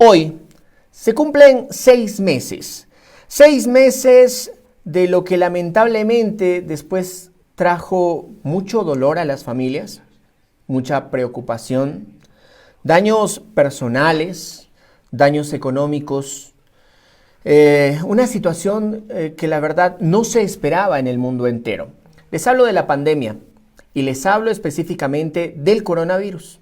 Hoy se cumplen 6 meses. 6 meses de lo que lamentablemente después trajo mucho dolor a las familias, mucha preocupación, daños personales, daños económicos, una situación que la verdad no se esperaba en el mundo entero. Les hablo de la pandemia y les hablo específicamente del coronavirus.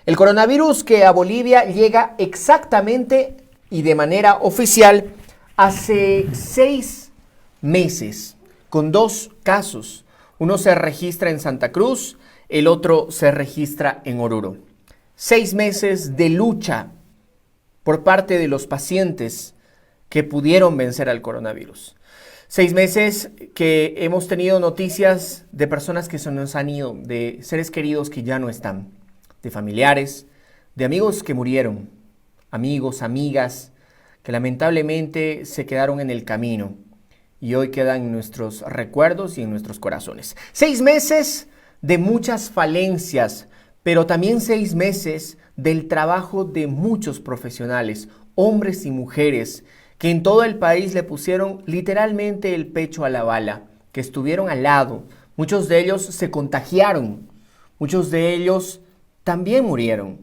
El coronavirus que a Bolivia llega exactamente y de manera oficial hace 6 meses, con 2 casos. Uno se registra en Santa Cruz, el otro se registra en Oruro. 6 meses de lucha por parte de los pacientes que pudieron vencer al coronavirus. 6 meses que hemos tenido noticias de personas que se nos han ido, de seres queridos que ya no están, de familiares, de amigos que murieron, amigos, amigas, que lamentablemente se quedaron en el camino y hoy quedan en nuestros recuerdos y en nuestros corazones. 6 meses de muchas falencias, pero también 6 meses del trabajo de muchos profesionales, hombres y mujeres, que en todo el país le pusieron literalmente el pecho a la bala, que estuvieron al lado. Muchos de ellos se contagiaron, muchos de ellos también murieron.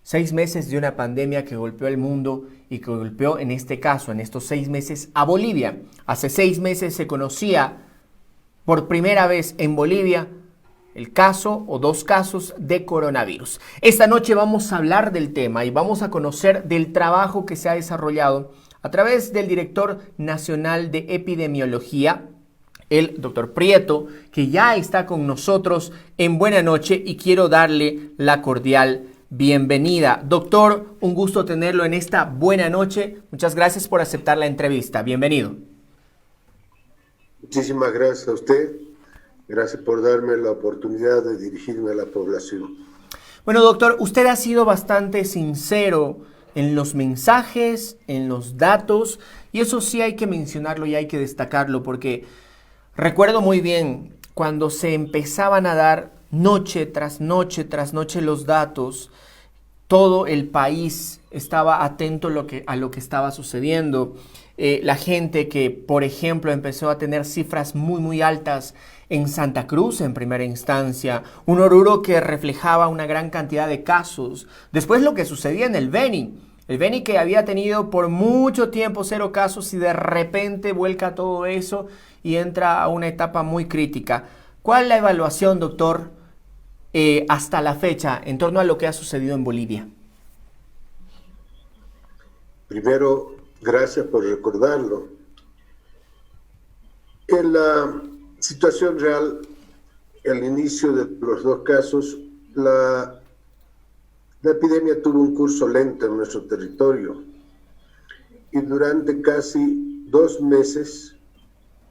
6 meses de una pandemia que golpeó el mundo y que golpeó en este caso, en estos 6 meses, a Bolivia. Hace 6 meses se conocía por primera vez en Bolivia el caso o 2 casos de coronavirus. Esta noche vamos a hablar del tema y vamos a conocer del trabajo que se ha desarrollado a través del director nacional de epidemiología, el doctor Prieto, que ya está con nosotros en Buena Noche y quiero darle la cordial bienvenida. Doctor, un gusto tenerlo en esta Buena Noche. Muchas gracias por aceptar la entrevista. Bienvenido. Muchísimas gracias a usted. Gracias por darme la oportunidad de dirigirme a la población. Bueno, doctor, usted ha sido bastante sincero en los mensajes, en los datos, y eso sí hay que mencionarlo y hay que destacarlo, porque recuerdo muy bien cuando se empezaban a dar noche tras noche tras noche los datos, todo el país estaba atento a lo que estaba sucediendo. La gente que, por ejemplo, empezó a tener cifras muy altas en Santa Cruz en primera instancia, un Oruro que reflejaba una gran cantidad de casos. Después lo que sucedía en el Beni que había tenido por mucho tiempo 0 casos y de repente vuelca todo eso y entra a una etapa muy crítica. ¿Cuál es la evaluación, doctor, hasta la fecha en torno a lo que ha sucedido en Bolivia? Primero, gracias por recordarlo. En la situación real, al inicio de los 2 casos, la epidemia tuvo un curso lento en nuestro territorio y durante casi 2 meses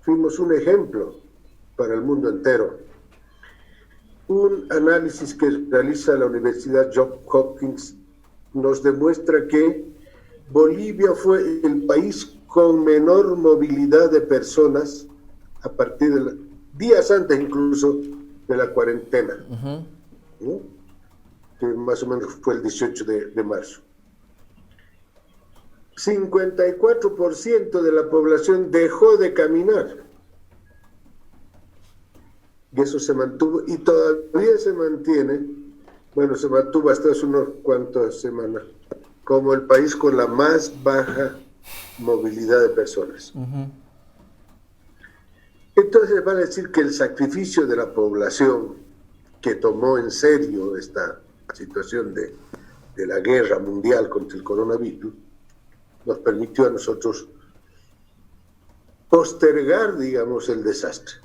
fuimos un ejemplo para el mundo entero. Un análisis que realiza la Universidad Johns Hopkins nos demuestra que Bolivia fue el país con menor movilidad de personas a partir de días antes incluso de la cuarentena, ¿no? Que más o menos fue el 18 de marzo. 54% de la población dejó de caminar. Y eso se mantuvo y todavía se mantiene, bueno, se mantuvo hasta hace unos cuantas semanas, como el país con la más baja movilidad de personas. Entonces van a decir que el sacrificio de la población que tomó en serio esta situación de la guerra mundial contra el coronavirus nos permitió a nosotros postergar, digamos, el desastre.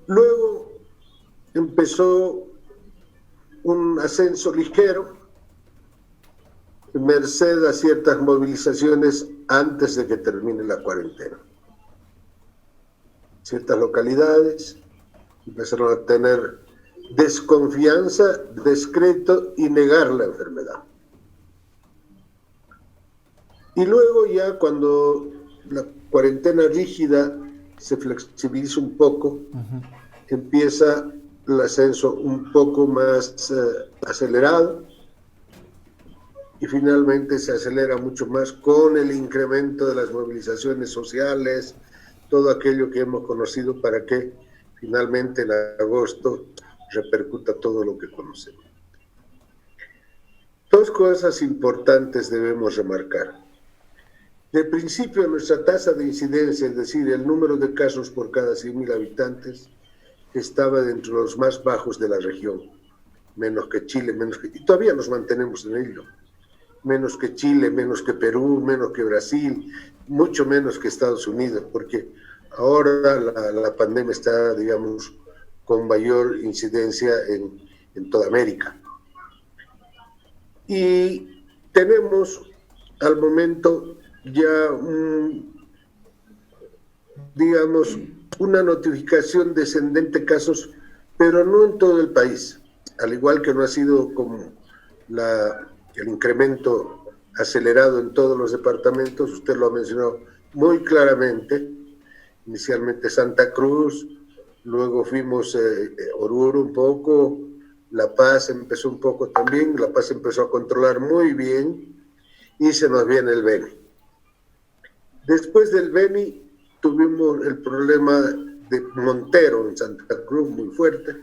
Luego empezó un ascenso ligero, merced a ciertas movilizaciones antes de que termine la cuarentena. Ciertas localidades empezaron a tener desconfianza, descrédito y negar la enfermedad. Y luego ya cuando la cuarentena rígida se flexibiliza un poco, empieza el ascenso un poco más acelerado y finalmente se acelera mucho más con el incremento de las movilizaciones sociales, todo aquello que hemos conocido para que finalmente en agosto repercuta todo lo que conocemos. Dos cosas importantes debemos remarcar. De principio, nuestra tasa de incidencia, es decir, el número de casos por cada 100.000 habitantes, estaba dentro de los más bajos de la región, menos que Chile, y todavía nos mantenemos en ello, menos que Chile, menos que Perú, menos que Brasil, mucho menos que Estados Unidos, porque ahora la pandemia está, digamos, con mayor incidencia en toda América. Y tenemos al momento ya digamos, una notificación descendente de casos, pero no en todo el país, al igual que no ha sido como el incremento acelerado en todos los departamentos. Usted lo ha mencionado muy claramente, inicialmente Santa Cruz, luego fuimos Oruro un poco, La Paz empezó un poco también, La Paz empezó a controlar muy bien y se nos viene el Beni. Después del Beni tuvimos el problema de Montero en Santa Cruz muy fuerte,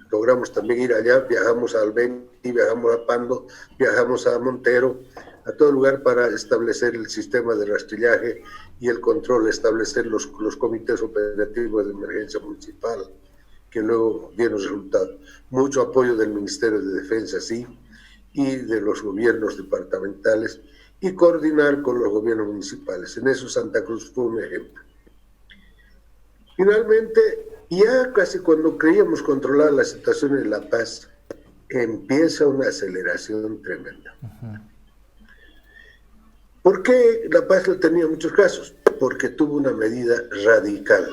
logramos también ir allá, viajamos al Beni, viajamos a Pando, viajamos a Montero, a todo lugar para establecer el sistema de rastrillaje y el control, establecer los comités operativos de emergencia municipal, que luego dieron resultados. Mucho apoyo del Ministerio de Defensa, sí, y de los gobiernos departamentales, y coordinar con los gobiernos municipales. En eso Santa Cruz fue un ejemplo. Finalmente, ya casi cuando creíamos controlar la situación en La Paz, empieza una aceleración tremenda. ¿Por qué La Paz no tenía muchos casos? Porque tuvo una medida radical.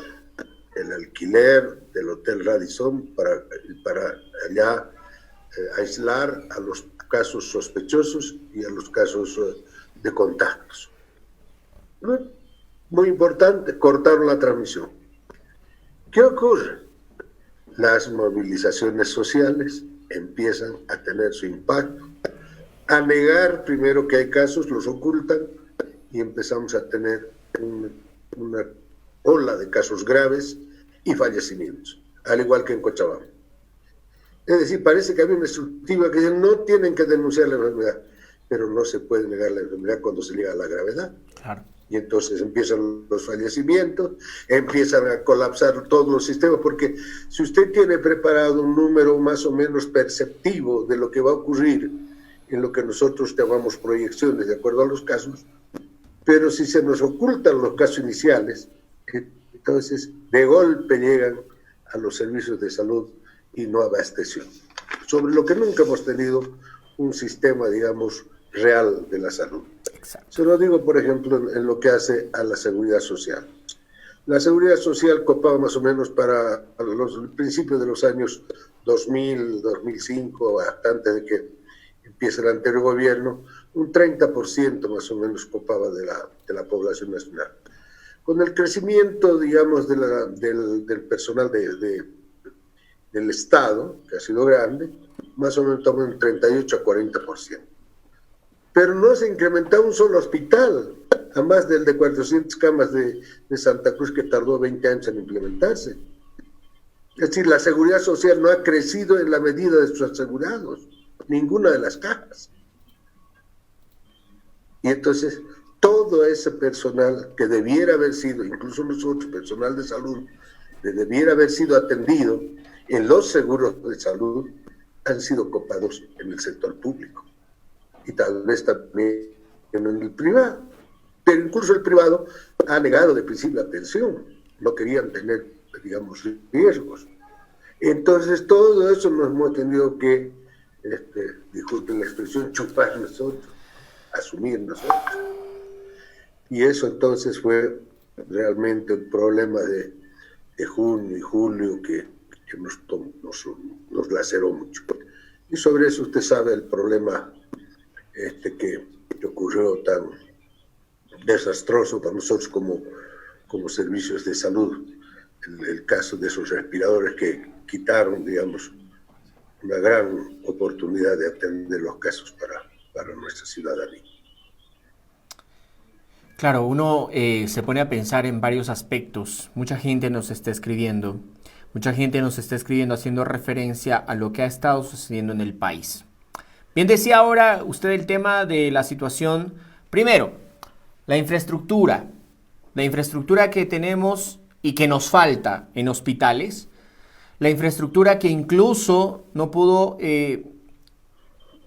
El alquiler del Hotel Radisson para allá aislar a los casos sospechosos y a los casos de contactos. Muy importante, cortaron la transmisión. ¿Qué ocurre? Las movilizaciones sociales empiezan a tener su impacto, a negar primero que hay casos, los ocultan y empezamos a tener una ola de casos graves y fallecimientos, al igual que en Cochabamba. Es decir, parece que había una estructura que no tienen que denunciar la enfermedad, pero no se puede negar la enfermedad cuando se llega a la gravedad. Claro. Y entonces empiezan los fallecimientos, empiezan a colapsar todos los sistemas, porque si usted tiene preparado un número más o menos perceptivo de lo que va a ocurrir en lo que nosotros llamamos proyecciones de acuerdo a los casos, pero si se nos ocultan los casos iniciales, entonces de golpe llegan a los servicios de salud y no abasteció. Sobre lo que nunca hemos tenido un sistema, digamos, real de la salud. Exacto. Se lo digo, por ejemplo, en lo que hace a la seguridad social. La seguridad social copaba más o menos para el principio de los años 2000, 2005, hasta antes de que empiece el anterior gobierno, un 30% más o menos copaba de la población nacional. Con el crecimiento, digamos, del personal del Estado, que ha sido grande, más o menos estamos en 38 a 40%. Pero no se incrementaba un solo hospital, a más del de 400 camas de Santa Cruz, que tardó 20 años en implementarse. Es decir, la seguridad social no ha crecido en la medida de sus asegurados, ninguna de las cajas. Y entonces, todo ese personal que debiera haber sido, incluso nosotros, personal de salud, que debiera haber sido atendido en los seguros de salud, han sido copados en el sector público. Y tal vez también en el privado. Pero incluso el privado ha negado de principio la atención. No querían tener, digamos, riesgos. Entonces, todo eso nos hemos tenido que, disculpen la expresión, chupar nosotros, asumir nosotros. Y eso entonces fue realmente el problema de junio y julio que nos laceró mucho. Y sobre eso usted sabe el problema que ocurrió tan desastroso para nosotros como servicios de salud, el caso de esos respiradores que quitaron, digamos, una gran oportunidad de atender los casos para para nuestra ciudadanía. Claro, uno se pone a pensar en varios aspectos. Mucha gente nos está escribiendo. Mucha gente nos está escribiendo haciendo referencia a lo que ha estado sucediendo en el país. Bien, decía ahora usted el tema de la situación. Primero, la infraestructura. La infraestructura que tenemos y que nos falta en hospitales. La infraestructura que incluso no pudo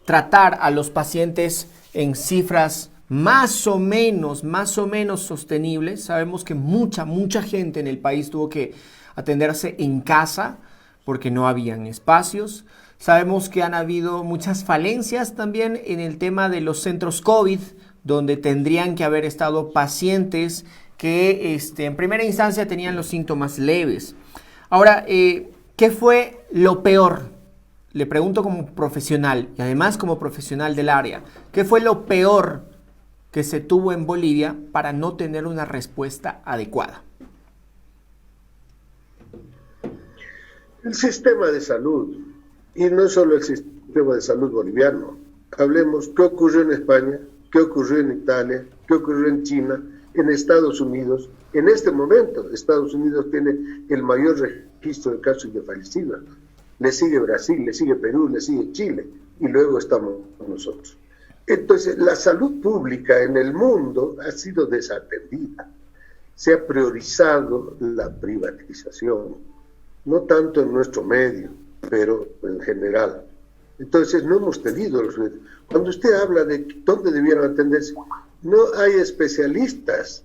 tratar a los pacientes en cifras más o menos sostenibles. Sabemos que mucha gente en el país tuvo que atenderse en casa porque no habían espacios. Sabemos que han habido muchas falencias también en el tema de los centros COVID, donde tendrían que haber estado pacientes que en primera instancia tenían los síntomas leves. Ahora, ¿qué fue lo peor? Le pregunto como profesional y además como profesional del área, ¿qué fue lo peor que se tuvo en Bolivia para no tener una respuesta adecuada? El sistema de salud, y no solo el sistema de salud boliviano. Hablemos qué ocurrió en España, qué ocurrió en Italia, qué ocurrió en China, en Estados Unidos. En este momento, Estados Unidos tiene el mayor registro de casos de fallecidos. Le sigue Brasil, le sigue Perú, le sigue Chile, y luego estamos nosotros. Entonces, la salud pública en el mundo ha sido desatendida. Se ha priorizado la privatización, no tanto en nuestro medio, pero en general. Entonces, no hemos tenido los... Cuando usted habla de dónde debieran atenderse, no hay especialistas,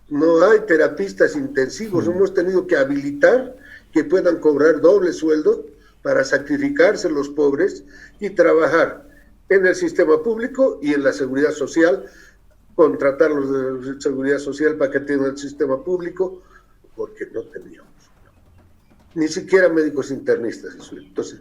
no hay terapistas intensivos. Hemos tenido que habilitar que puedan cobrar doble sueldo para sacrificarse los pobres y trabajar en el sistema público y en la seguridad social, contratar los de seguridad social para que tengan el sistema público, porque no teníamos ni siquiera médicos internistas. Entonces,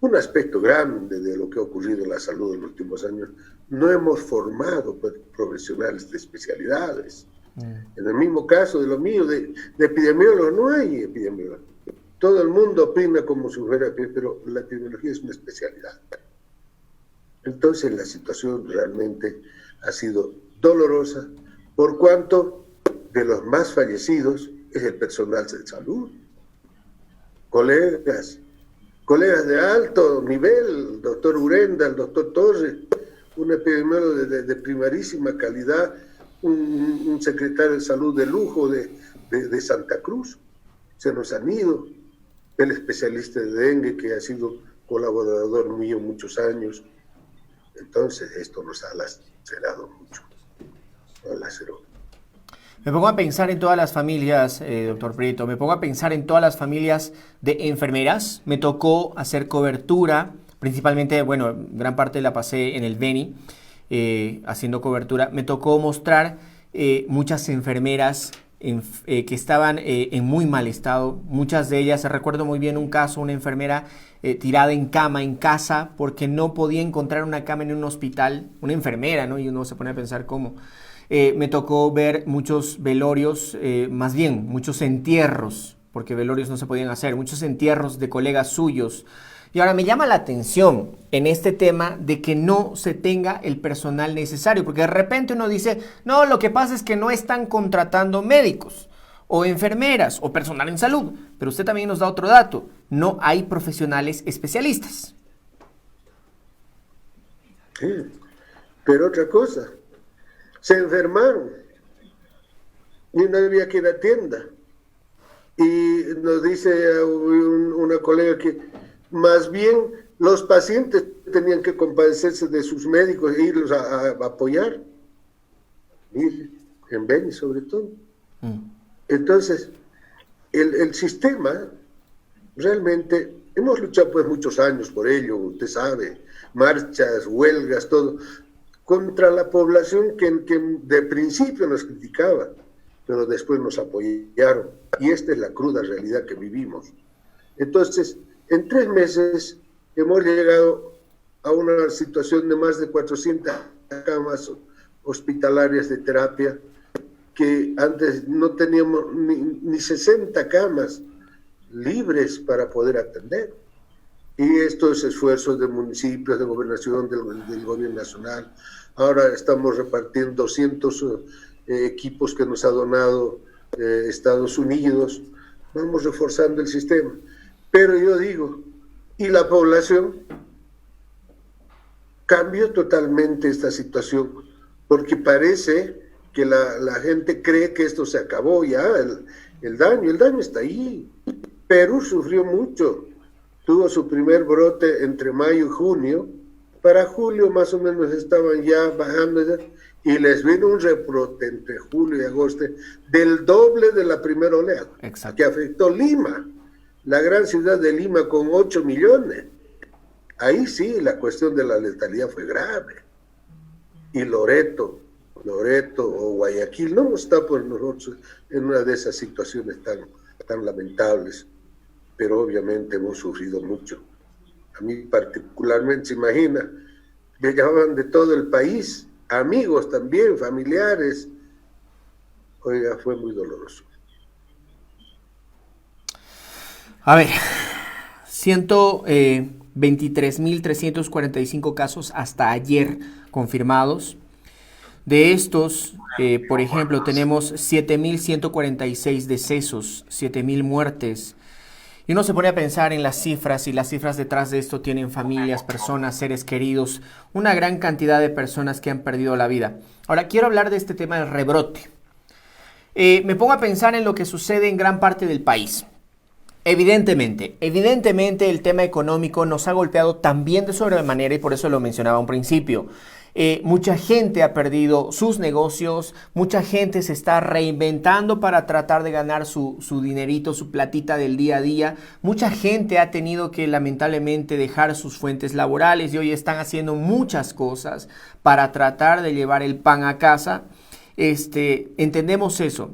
un aspecto grande de lo que ha ocurrido en la salud en los últimos años, no hemos formado profesionales de especialidades. En el mismo caso de lo mío, de epidemiólogo, no hay epidemiólogo. Todo el mundo opina como si fuera, pero la epidemiología es una especialidad. Entonces la situación realmente ha sido dolorosa, por cuanto de los más fallecidos es el personal de salud. Colegas de alto nivel, el doctor Urenda, el doctor Torres, un epidemiólogo de primerísima calidad, un secretario de salud de lujo de Santa Cruz, se nos han ido. El especialista de dengue, que ha sido colaborador mío muchos años. Entonces, esto nos ha lacerado mucho. Nos laceró. Me pongo a pensar en todas las familias, doctor Prieto, me pongo a pensar en todas las familias de enfermeras. Me tocó hacer cobertura, principalmente, bueno, gran parte la pasé en el Beni, haciendo cobertura. Me tocó mostrar muchas enfermeras que estaban en muy mal estado. Muchas de ellas, recuerdo muy bien un caso, una enfermera tirada en cama en casa porque no podía encontrar una cama en un hospital, una enfermera, ¿no? Y uno se pone a pensar cómo. Me tocó ver muchos velorios, más bien muchos entierros, porque velorios no se podían hacer, muchos entierros de colegas suyos. Y ahora me llama la atención en este tema de que no se tenga el personal necesario, porque de repente uno dice, no, lo que pasa es que no están contratando médicos o enfermeras o personal en salud, pero usted también nos da otro dato, no hay profesionales especialistas. Sí, pero otra cosa, se enfermaron y no había quien atienda. Y nos dice una colega que más bien los pacientes tenían que compadecerse de sus médicos e irlos a apoyar, en Beni sobre todo. Entonces, el sistema, realmente, hemos luchado pues muchos años por ello, usted sabe, marchas, huelgas, todo, contra la población que de principio nos criticaba, pero después nos apoyaron. Y esta es la cruda realidad que vivimos. Entonces, en 3 meses hemos llegado a una situación de más de 400 camas hospitalarias de terapia, que antes no teníamos ni 60 camas libres para poder atender. Y estos esfuerzos de municipios, de gobernación, del gobierno nacional. Ahora estamos repartiendo 200 equipos que nos ha donado Estados Unidos. Vamos reforzando el sistema. Pero yo digo, ¿y la población? Cambió totalmente esta situación, porque parece que la gente cree que esto se acabó ya, el daño está ahí. Perú sufrió mucho, tuvo su primer brote entre mayo y junio, para julio más o menos estaban ya bajando y les vino un rebrote entre julio y agosto del doble de la primera oleada, Exacto. que afectó Lima, la gran ciudad de Lima con 8 millones. Ahí sí la cuestión de la letalidad fue grave. Y Loreto o Guayaquil no está por nosotros en una de esas situaciones tan lamentables, pero obviamente hemos sufrido mucho. A mí particularmente, se imagina, me llamaban de todo el país, amigos también, familiares. Oiga, fue muy doloroso. A ver, 123.345 casos hasta ayer confirmados. De estos, por ejemplo, tenemos 7.146 decesos, 7.000 muertes. Y uno se pone a pensar en las cifras, y las cifras detrás de esto tienen familias, personas, seres queridos, una gran cantidad de personas que han perdido la vida. Ahora, quiero hablar de este tema del rebrote. Me pongo a pensar en lo que sucede en gran parte del país. Evidentemente el tema económico nos ha golpeado también de sobremanera, y por eso lo mencionaba a un principio. Mucha gente ha perdido sus negocios, mucha gente se está reinventando para tratar de ganar su dinerito, su platita del día a día. Mucha gente ha tenido que lamentablemente dejar sus fuentes laborales y hoy están haciendo muchas cosas para tratar de llevar el pan a casa. Entendemos eso.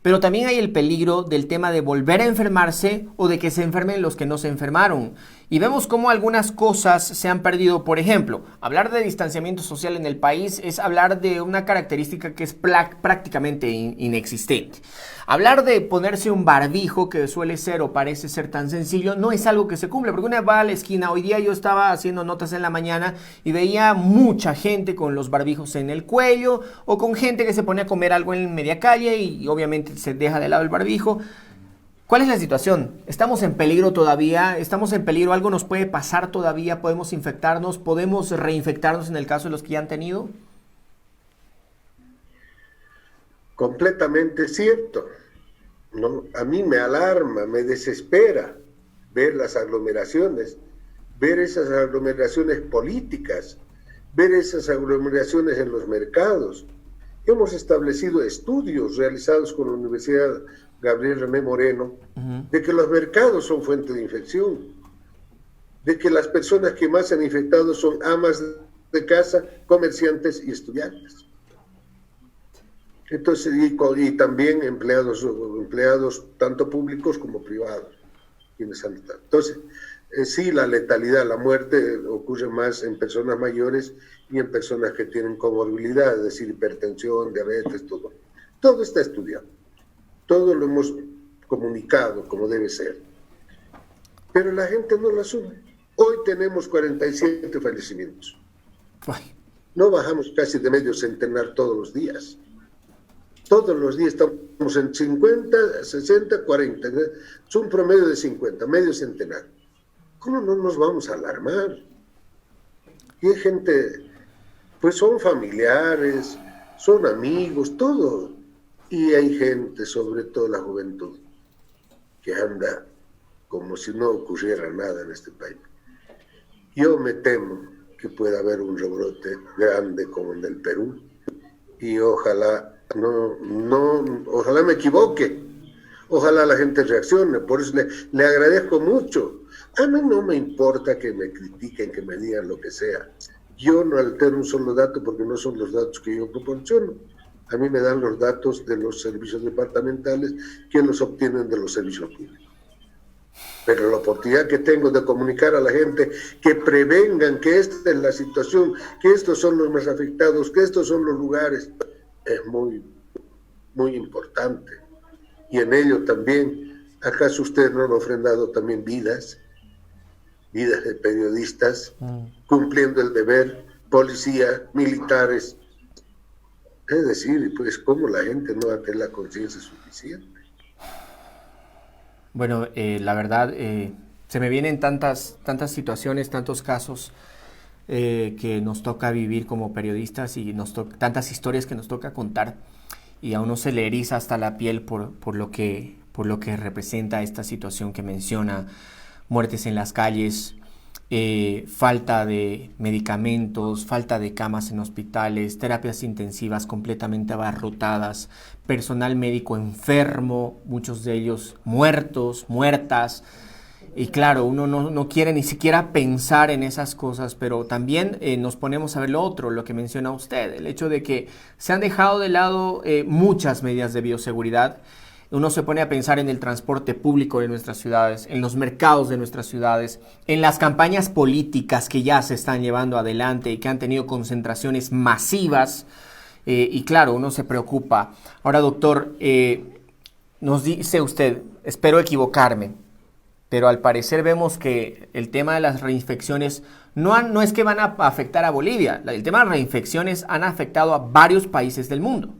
Pero también hay el peligro del tema de volver a enfermarse o de que se enfermen los que no se enfermaron. Y vemos cómo algunas cosas se han perdido. Por ejemplo, hablar de distanciamiento social en el país es hablar de una característica que es prácticamente inexistente. Hablar de ponerse un barbijo, que suele ser o parece ser tan sencillo, no es algo que se cumple, porque uno va a la esquina. Hoy día yo estaba haciendo notas en la mañana y veía mucha gente con los barbijos en el cuello o con gente que se pone a comer algo en media calle y obviamente se deja de lado el barbijo. ¿Cuál es la situación? ¿Estamos en peligro todavía? ¿Estamos en peligro? ¿Algo nos puede pasar todavía? ¿Podemos infectarnos? ¿Podemos reinfectarnos en el caso de los que ya han tenido? Completamente cierto, ¿no? A mí me alarma, me desespera ver las aglomeraciones, ver esas aglomeraciones políticas, ver esas aglomeraciones en los mercados. Hemos establecido estudios realizados con la Universidad Gabriel René Moreno de que los mercados son fuente de infección, de que las personas que más se han infectado son amas de casa, comerciantes y estudiantes. Entonces, y también empleados tanto públicos como privados. Quienes han estado. Entonces, sí, la letalidad, la muerte ocurre más en personas mayores y en personas que tienen comorbilidad, es decir, hipertensión, diabetes, todo. Todo está estudiado. Todo lo hemos comunicado como debe ser. Pero la gente no lo asume. Hoy tenemos 47 fallecimientos. No bajamos casi de medio centenar todos los días. Todos los días estamos en 50, 60, 40. Es un promedio de 50, medio centenar. ¿Cómo no nos vamos a alarmar? Y hay gente, pues son familiares, son amigos, todo. Y hay gente, sobre todo la juventud, que anda como si no ocurriera nada en este país. Yo me temo que pueda haber un rebrote grande como en el Perú y ojalá ojalá me equivoque, ojalá la gente reaccione. Por eso le agradezco mucho. A mí no me importa que me critiquen, que me digan lo que sea. Yo no altero un solo dato porque no son los datos que yo proporciono. A mí me dan los datos de los servicios departamentales que los obtienen de los servicios públicos. Pero la oportunidad que tengo de comunicar a la gente que prevengan que esta es la situación, que estos son los más afectados, que estos son los lugares, es muy, muy importante. Y en ello también, ¿acaso ustedes no han ofrendado también vidas? vidas de periodistas cumpliendo el deber, policía, militares. Es decir, pues, ¿cómo la gente no va a tener la conciencia suficiente? Bueno, la verdad, se me vienen tantas situaciones, tantos casos que nos toca vivir como periodistas y tantas historias que nos toca contar, y a uno se le eriza hasta la piel por lo que representa esta situación que menciona: muertes en las calles, falta de medicamentos, falta de camas en hospitales, terapias intensivas completamente abarrotadas, personal médico enfermo, muchos de ellos muertos, muertas. Y claro, uno no quiere ni siquiera pensar en esas cosas, pero también nos ponemos a ver lo otro, lo que menciona usted, el hecho de que se han dejado de lado muchas medidas de bioseguridad. Uno se pone a pensar en el transporte público de nuestras ciudades, en los mercados de nuestras ciudades, en las campañas políticas que ya se están llevando adelante y que han tenido concentraciones masivas. Y claro, uno se preocupa. Ahora, doctor, nos dice usted, espero equivocarme, pero al parecer vemos que el tema de las reinfecciones no es que van a afectar a Bolivia. El tema de las reinfecciones han afectado a varios países del mundo.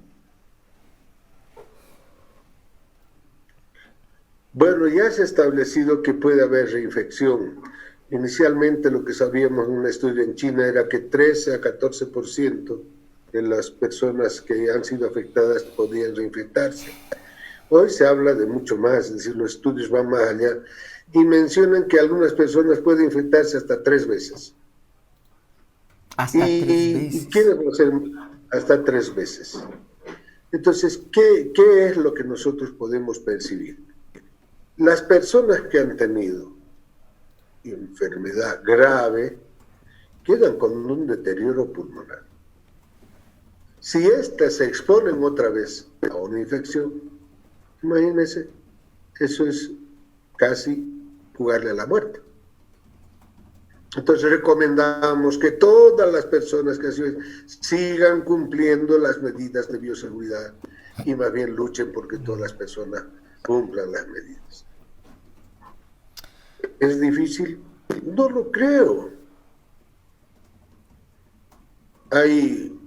Bueno, ya se ha establecido que puede haber reinfección. Inicialmente lo que sabíamos en un estudio en China era que 13 a 14% de las personas que han sido afectadas podían reinfectarse. Hoy se habla de mucho más, es decir, los estudios van más allá y mencionan que algunas personas pueden infectarse hasta 3 veces. Hasta 3 veces. ¿Y quiénes van a ser hasta 3 veces? Entonces, ¿qué es lo que nosotros podemos percibir? Las personas que han tenido enfermedad grave quedan con un deterioro pulmonar. Si éstas se exponen otra vez a una infección, imagínense, eso es casi jugarle a la muerte. Entonces recomendamos que todas las personas que sigan cumpliendo las medidas de bioseguridad y más bien luchen porque todas las personas cumplan las medidas. ¿Es difícil? No lo creo. Hay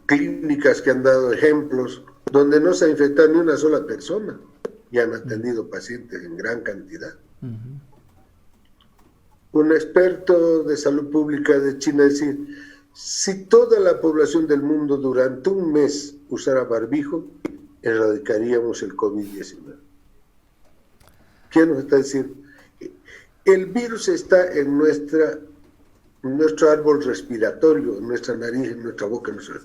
clínicas que han dado ejemplos donde no se ha infectado ni una sola persona y han atendido pacientes en gran cantidad. Un experto de salud pública de China decía, si toda la población del mundo durante un mes usara barbijo, erradicaríamos el COVID-19. ¿Qué nos está diciendo? El virus está en nuestro árbol respiratorio, en nuestra nariz, en nuestra boca, en nuestra...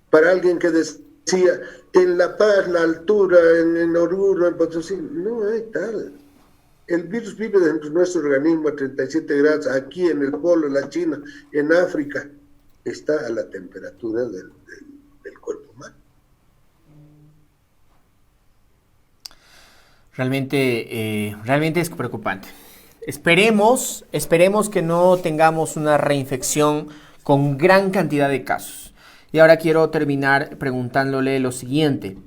Para alguien que decía, en La Paz, la altura, en Oruro, en Potosí, no hay tal. El virus vive dentro de nuestro organismo a 37 grados, aquí en el polo, en la China, en África, está a la temperatura del cuerpo humano. Realmente es preocupante. Esperemos que no tengamos una reinfección con gran cantidad de casos. Y ahora quiero terminar preguntándole lo siguiente.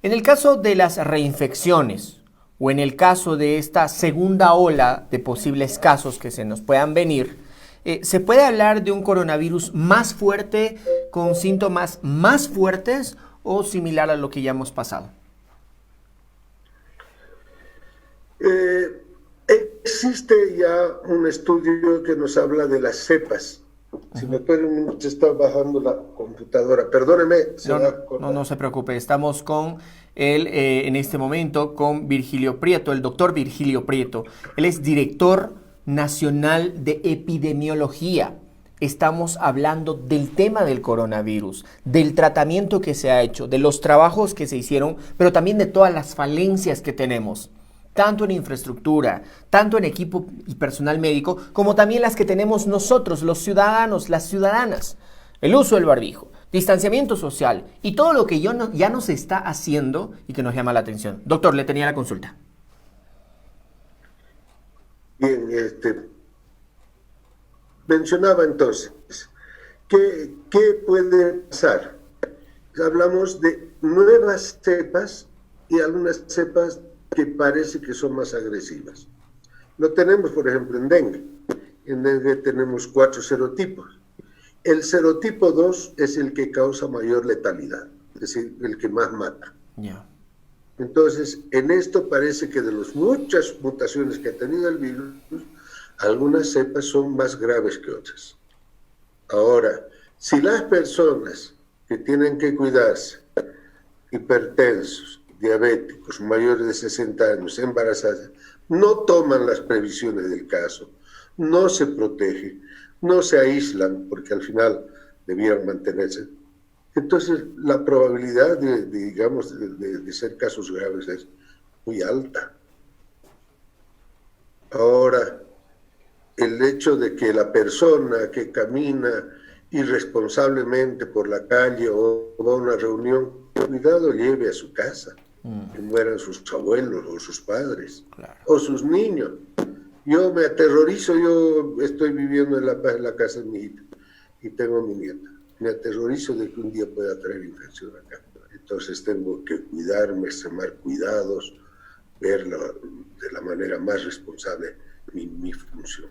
En el caso de las reinfecciones o en el caso de esta segunda ola de posibles casos que se nos puedan venir, ¿se puede hablar de un coronavirus más fuerte, con síntomas más fuertes o similar a lo que ya hemos pasado? Existe ya un estudio que nos habla de las cepas. Si me espera un minuto, está bajando la computadora. Perdóneme. No se preocupe. Estamos con él en este momento, con Virgilio Prieto, el doctor Virgilio Prieto. Él es director nacional de epidemiología. Estamos hablando del tema del coronavirus, del tratamiento que se ha hecho, de los trabajos que se hicieron, pero también de todas las falencias que tenemos, tanto en infraestructura, tanto en equipo y personal médico, como también las que tenemos nosotros, los ciudadanos, las ciudadanas. El uso del barbijo, distanciamiento social y todo lo que ya no se está haciendo y que nos llama la atención. Doctor, le tenía la consulta. Bien, mencionaba entonces, ¿qué puede pasar? Hablamos de nuevas cepas y algunas cepas que parece que son más agresivas. Lo tenemos, por ejemplo, en dengue. En dengue tenemos 4 serotipos. El serotipo 2 es el que causa mayor letalidad, es decir, el que más mata. Ya. Entonces, en esto parece que de las muchas mutaciones que ha tenido el virus, algunas cepas son más graves que otras. Ahora, si las personas que tienen que cuidarse, hipertensos, diabéticos, mayores de 60 años, embarazadas, no toman las previsiones del caso, no se protegen, no se aíslan, porque al final debieran mantenerse, entonces la probabilidad de ser casos graves es muy alta. Ahora, el hecho de que la persona que camina irresponsablemente por la calle o va a una reunión, cuidado, lleve a su casa, que mueran sus abuelos o sus padres, Claro. o sus niños. Yo me aterrorizo, yo estoy viviendo en la casa de mi hija y tengo a mi nieta. Me aterrorizo de que un día pueda traer infección acá. Entonces tengo que cuidarme, extremar cuidados, verlo de la manera más responsable mi función.